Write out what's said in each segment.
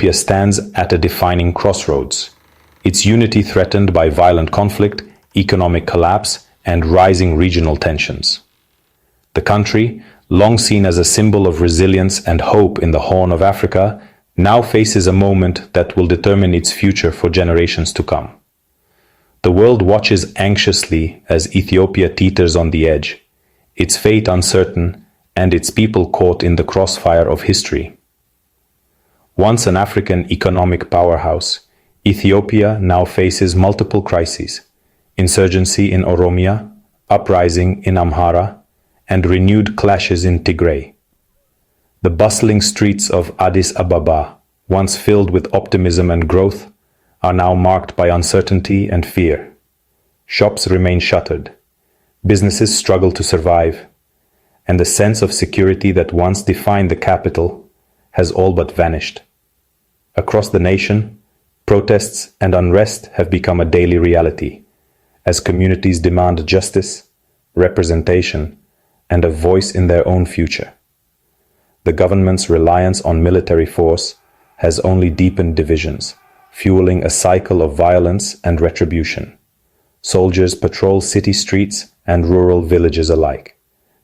Ethiopia stands at a defining crossroads, its unity threatened by violent conflict, economic collapse, and rising regional tensions. The country, long seen as a symbol of resilience and hope in the Horn of Africa, now faces a moment that will determine its future for generations to come. The world watches anxiously as Ethiopia teeters on the edge, its fate uncertain and its people caught in the crossfire of history. Once an African economic powerhouse, Ethiopia now faces multiple crises: insurgency in Oromia, uprising in Amhara, and renewed clashes in Tigray. The bustling streets of Addis Ababa, once filled with optimism and growth, are now marked by uncertainty and fear. Shops remain shuttered, businesses struggle to survive, and the sense of security that once defined the capital has all but vanished. Across the nation, protests and unrest have become a daily reality, as communities demand justice, representation, and a voice in their own future. The government's reliance on military force has only deepened divisions, fueling a cycle of violence and retribution. Soldiers patrol city streets and rural villages alike,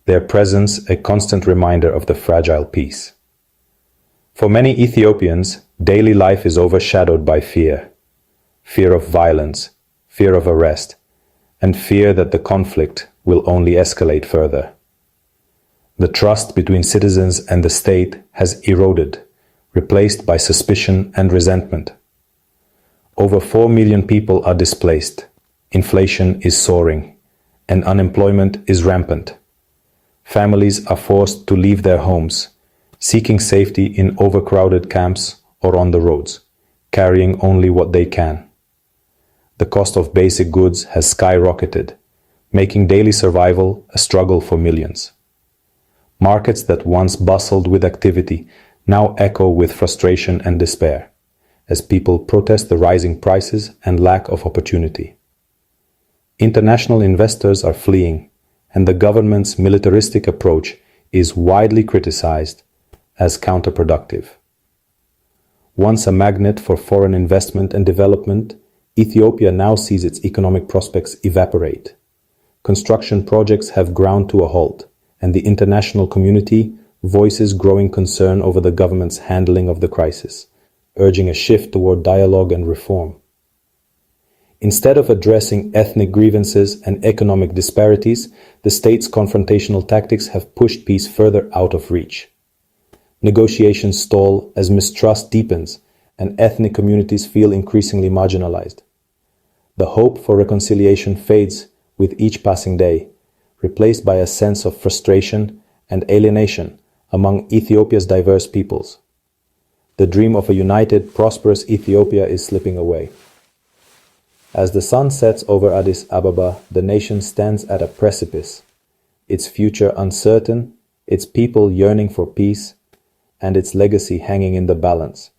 their presence a constant reminder of the fragile peace. For many Ethiopians, daily life is overshadowed by fear. Fear of violence, fear of arrest, and fear that the conflict will only escalate further. The trust between citizens and the state has eroded, replaced by suspicion and resentment. Over 4 million people are displaced, inflation is soaring, and unemployment is rampant. Families are forced to leave their homes, seeking safety in overcrowded camps or on the roads, carrying only what they can. The cost of basic goods has skyrocketed, making daily survival a struggle for millions. Markets that once bustled with activity now echo with frustration and despair, as people protest the rising prices and lack of opportunity. International investors are fleeing, and the government's militaristic approach is widely criticized as counterproductive. Once a magnet for foreign investment and development, Ethiopia now sees its economic prospects evaporate. Construction projects have ground to a halt, and the international community voices growing concern over the government's handling of the crisis, urging a shift toward dialogue and reform. Instead of addressing ethnic grievances and economic disparities, the state's confrontational tactics have pushed peace further out of reach. Negotiations stall as mistrust deepens and ethnic communities feel increasingly marginalized. The hope for reconciliation fades with each passing day, replaced by a sense of frustration and alienation among Ethiopia's diverse peoples. The dream of a united, prosperous Ethiopia is slipping away. As the sun sets over Addis Ababa, the nation stands at a precipice, its future uncertain, its people yearning for peace, and its legacy hanging in the balance.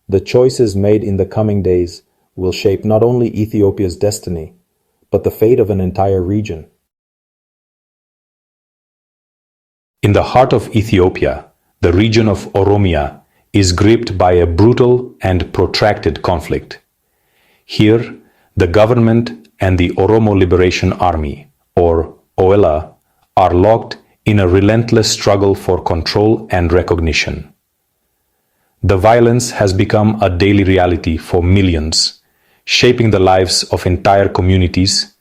The choices made in the coming days will shape not only Ethiopia's destiny, but the fate of an entire region. In the heart of Ethiopia, the region of Oromia is gripped by a brutal and protracted conflict. Here, the government and the Oromo Liberation Army, or OLA, are locked in a relentless struggle for control and recognition. The violence has become a daily reality for millions, shaping the lives of entire communities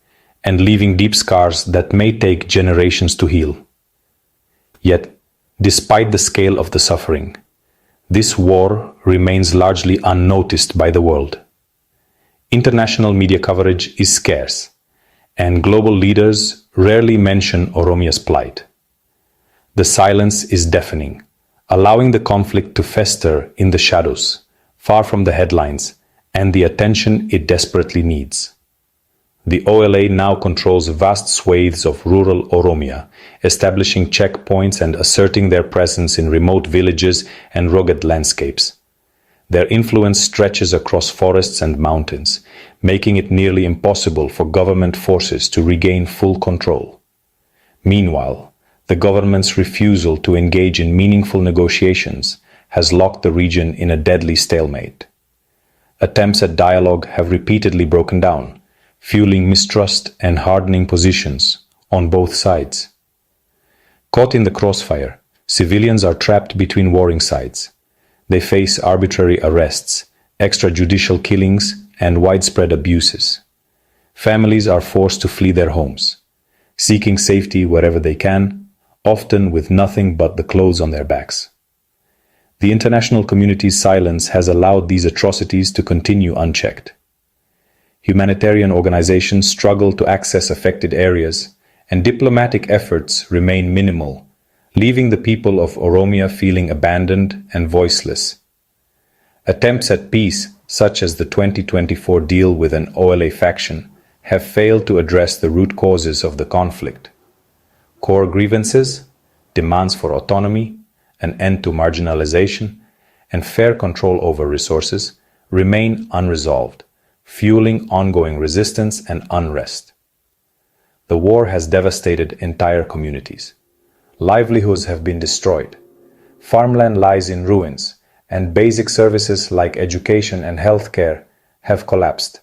and leaving deep scars that may take generations to heal. Yet, despite the scale of the suffering, this war remains largely unnoticed by the world. International media coverage is scarce, and global leaders rarely mention Oromia's plight. The silence is deafening, allowing the conflict to fester in the shadows, far from the headlines and the attention it desperately needs. The OLA now controls vast swathes of rural Oromia, establishing checkpoints and asserting their presence in remote villages and rugged landscapes. Their influence stretches across forests and mountains, making it nearly impossible for government forces to regain full control. Meanwhile, the government's refusal to engage in meaningful negotiations has locked the region in a deadly stalemate. Attempts at dialogue have repeatedly broken down, fueling mistrust and hardening positions on both sides. Caught in the crossfire, civilians are trapped between warring sides. They face arbitrary arrests, extrajudicial killings, and widespread abuses. Families are forced to flee their homes, seeking safety wherever they can, often with nothing but the clothes on their backs. The international community's silence has allowed these atrocities to continue unchecked. Humanitarian organizations struggle to access affected areas, and diplomatic efforts remain minimal, leaving the people of Oromia feeling abandoned and voiceless. Attempts at peace, such as the 2024 deal with an OLA faction, have failed to address the root causes of the conflict. Core grievances, demands for autonomy, an end to marginalization, and fair control over resources remain unresolved, fueling ongoing resistance and unrest. The war has devastated entire communities. Livelihoods have been destroyed. Farmland lies in ruins, and basic services like education and healthcare have collapsed.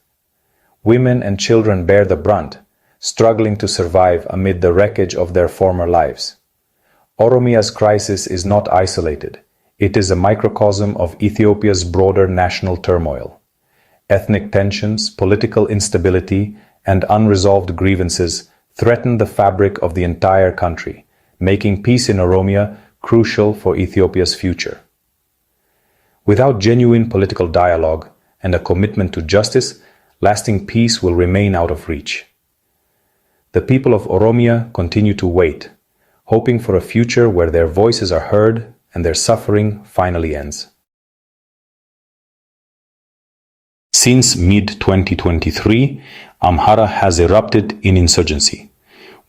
Women and children bear the brunt, struggling to survive amid the wreckage of their former lives. Oromia's crisis is not isolated. It is a microcosm of Ethiopia's broader national turmoil. Ethnic tensions, political instability, and unresolved grievances threaten the fabric of the entire country, making peace in Oromia crucial for Ethiopia's future. Without genuine political dialogue and a commitment to justice, lasting peace will remain out of reach. The people of Oromia continue to wait, hoping for a future where their voices are heard and their suffering finally ends. Since mid-2023, Amhara has erupted in insurgency,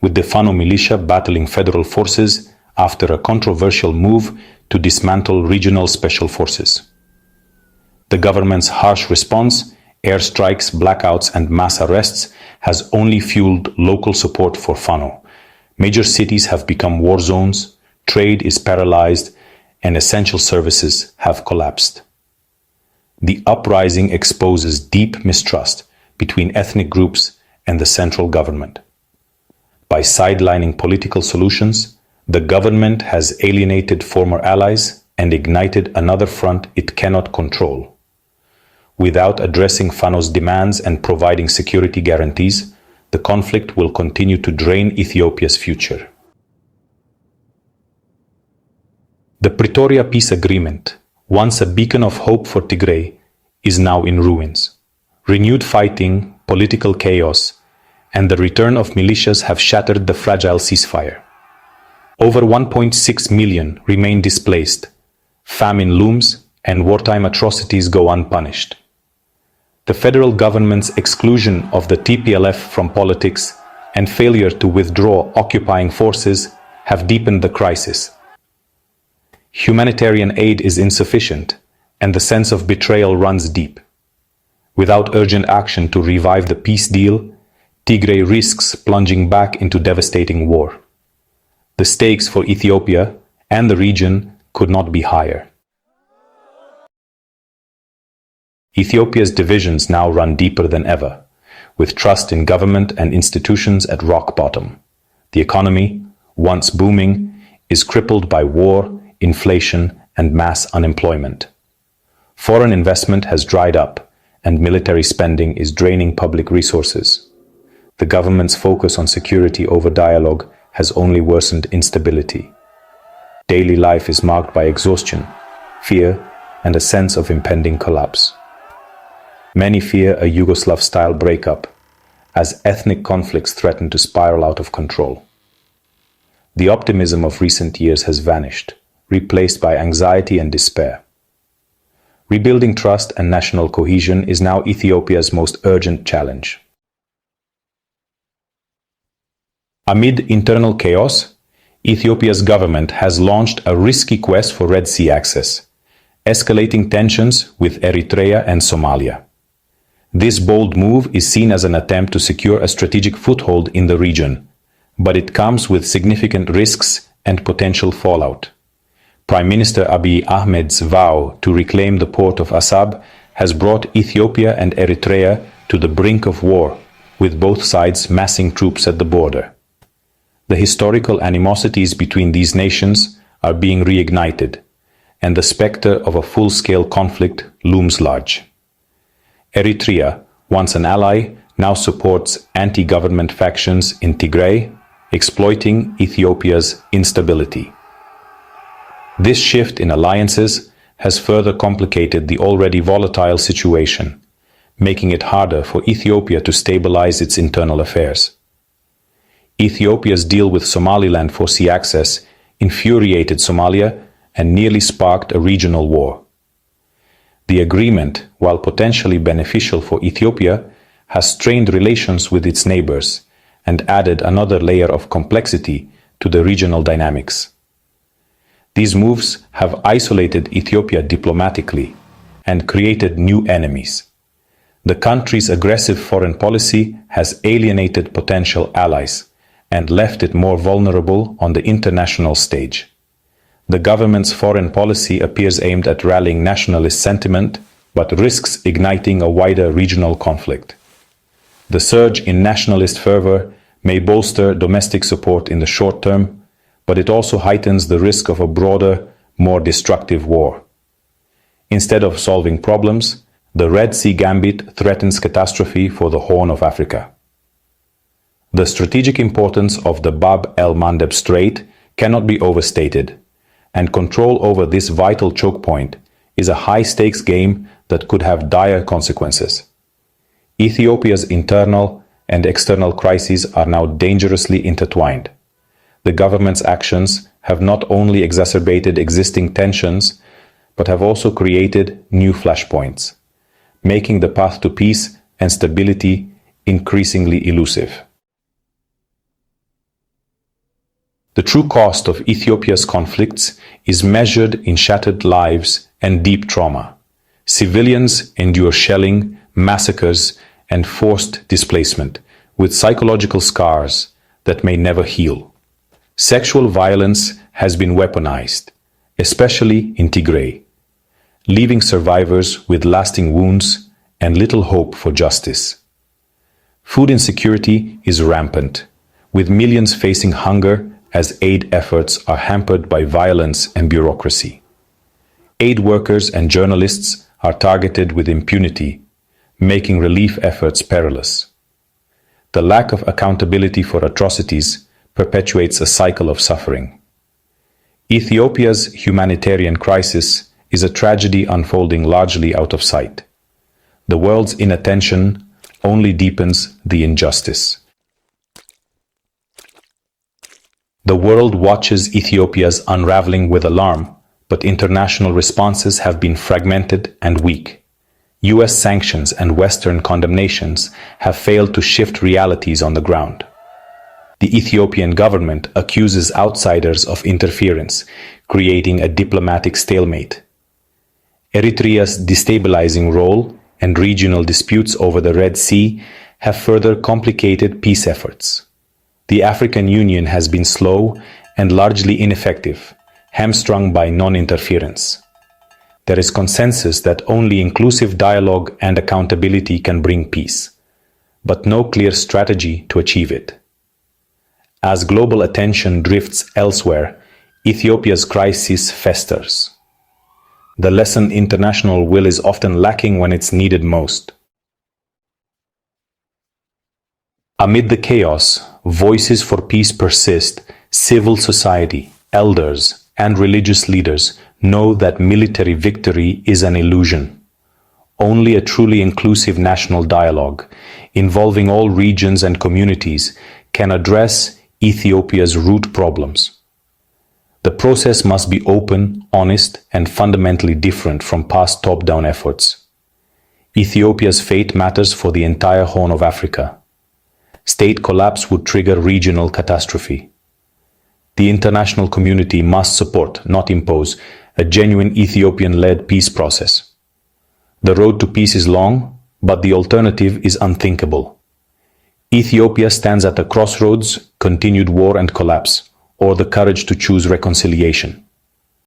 with the Fano militia battling federal forces after a controversial move to dismantle regional special forces. The government's harsh response, airstrikes, blackouts, and mass arrests has only fueled local support for Fano. Major cities have become war zones, trade is paralyzed, and essential services have collapsed. The uprising exposes deep mistrust between ethnic groups and the central government. By sidelining political solutions, the government has alienated former allies and ignited another front it cannot control. Without addressing Fano's demands and providing security guarantees, the conflict will continue to drain Ethiopia's future. The Pretoria Peace Agreement, once a beacon of hope for Tigray, is now in ruins. Renewed fighting, political chaos, and the return of militias have shattered the fragile ceasefire. Over 1.6 million remain displaced, famine looms, and wartime atrocities go unpunished. The federal government's exclusion of the TPLF from politics and failure to withdraw occupying forces have deepened the crisis. Humanitarian aid is insufficient, and the sense of betrayal runs deep. Without urgent action to revive the peace deal, Tigray risks plunging back into devastating war. The stakes for Ethiopia and the region could not be higher. Ethiopia's divisions now run deeper than ever, with trust in government and institutions at rock bottom. The economy, once booming, is crippled by war, inflation, and mass unemployment. Foreign investment has dried up, and military spending is draining public resources. The government's focus on security over dialogue has only worsened instability. Daily life is marked by exhaustion, fear, and a sense of impending collapse. Many fear a Yugoslav-style breakup, as ethnic conflicts threaten to spiral out of control. The optimism of recent years has vanished, replaced by anxiety and despair. Rebuilding trust and national cohesion is now Ethiopia's most urgent challenge. Amid internal chaos, Ethiopia's government has launched a risky quest for Red Sea access, escalating tensions with Eritrea and Somalia. This bold move is seen as an attempt to secure a strategic foothold in the region, but it comes with significant risks and potential fallout. Prime Minister Abiy Ahmed's vow to reclaim the port of Assab has brought Ethiopia and Eritrea to the brink of war, with both sides massing troops at the border. The historical animosities between these nations are being reignited, and the specter of a full-scale conflict looms large. Eritrea, once an ally, now supports anti-government factions in Tigray, exploiting Ethiopia's instability. This shift in alliances has further complicated the already volatile situation, making it harder for Ethiopia to stabilize its internal affairs. Ethiopia's deal with Somaliland for sea access infuriated Somalia and nearly sparked a regional war. The agreement, while potentially beneficial for Ethiopia, has strained relations with its neighbors and added another layer of complexity to the regional dynamics. These moves have isolated Ethiopia diplomatically and created new enemies. The country's aggressive foreign policy has alienated potential allies and left it more vulnerable on the international stage. The government's foreign policy appears aimed at rallying nationalist sentiment, but risks igniting a wider regional conflict. The surge in nationalist fervor may bolster domestic support in the short term, but it also heightens the risk of a broader, more destructive war. Instead of solving problems, the Red Sea gambit threatens catastrophe for the Horn of Africa. The strategic importance of the Bab el-Mandeb Strait cannot be overstated, and control over this vital choke point is a high-stakes game that could have dire consequences. Ethiopia's internal and external crises are now dangerously intertwined. The government's actions have not only exacerbated existing tensions, but have also created new flashpoints, making the path to peace and stability increasingly elusive. The true cost of Ethiopia's conflicts is measured in shattered lives and deep trauma. Civilians endure shelling, massacres, and forced displacement, with psychological scars that may never heal. Sexual violence has been weaponized, especially in Tigray, leaving survivors with lasting wounds and little hope for justice. Food insecurity is rampant, with millions facing hunger as aid efforts are hampered by violence and bureaucracy. Aid workers and journalists are targeted with impunity, making relief efforts perilous. The lack of accountability for atrocities perpetuates a cycle of suffering. Ethiopia's humanitarian crisis is a tragedy unfolding largely out of sight. The world's inattention only deepens the injustice. The world watches Ethiopia's unraveling with alarm, but international responses have been fragmented and weak. US sanctions and Western condemnations have failed to shift realities on the ground. The Ethiopian government accuses outsiders of interference, creating a diplomatic stalemate. Eritrea's destabilizing role and regional disputes over the Red Sea have further complicated peace efforts. The African Union has been slow and largely ineffective, hamstrung by non-interference. There is consensus that only inclusive dialogue and accountability can bring peace, but no clear strategy to achieve it. As global attention drifts elsewhere, Ethiopia's crisis festers. The lesson international will is often lacking when it's needed most. Amid the chaos, voices for peace persist. Civil society, elders, and religious leaders know that military victory is an illusion. Only a truly inclusive national dialogue, involving all regions and communities, can address Ethiopia's root problems. The process must be open, honest, and fundamentally different from past top-down efforts. Ethiopia's fate matters for the entire Horn of Africa. State collapse would trigger regional catastrophe. The international community must support, not impose, a genuine Ethiopian-led peace process. The road to peace is long, but the alternative is unthinkable. Ethiopia stands at a crossroads: continued war and collapse, or the courage to choose reconciliation.